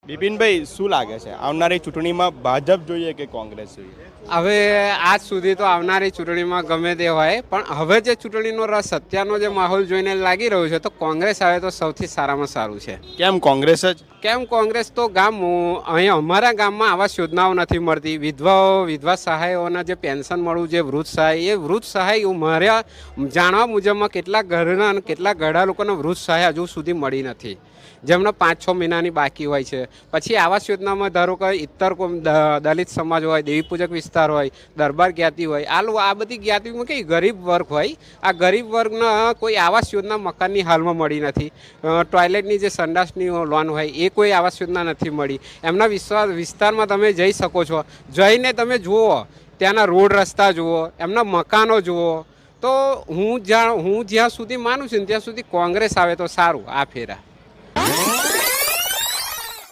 બિપિનભાઈ, શું લાગે છે આવનારી ચૂંટણીમાં ભાજપ જોઈએ કે કોંગ્રેસ જોઈએ? હવે આજ સુધી તો આવનારી ચૂંટણીમાં ગમે તે હોય, પણ હવે જે ચૂંટણીનો રસ અત્યારનો જે માહોલ જોઈને લાગી રહ્યો છે તો કોંગ્રેસ આવે તો સૌથી સારામાં સારું છે. કેમ કોંગ્રેસ જ? કેમ કોંગ્રેસ? તો અહીંયા અમારા ગામમાં આવાસ યોજનાઓ નથી મળતી. વિધવા સહાયોના જે પેન્શન મળવું, જે વૃદ્ધ સહાય, એ વૃદ્ધ સહાય મારા જાણવા મુજબમાં કેટલાક ઘરના અને કેટલાક ઘણા લોકોને વૃદ્ધ સહાય હજુ સુધી મળી નથી, જેમને 5-6 મહિનાની બાકી હોય છે. પછી આવાસ યોજનામાં ધારો કે ઇતર દલિત સમાજ હોય, દેવી પૂજક વિસ્તાર હોય, દરબાર જ્ઞાતિ હોય, આ બધી જ્ઞાતિમાં કઈ ગરીબ વર્ગ હોય, આ ગરીબ વર્ગના કોઈ આવાસ યોજના મકાનની હાલમાં મળી નથી. ટોયલેટની જે સંડાસની લોન હોય એ કોઈ આવાસ યોજના નથી મળી. એમના વિસ્તારમાં તમે જઈ શકો છો, જઈને તમે જુઓ, ત્યાંના રોડ રસ્તા જુઓ, એમના મકાનો જુઓ. તો હું જ્યાં સુધી માનું છું ને ત્યાં સુધી કોંગ્રેસ આવે તો સારું આ ફેરા.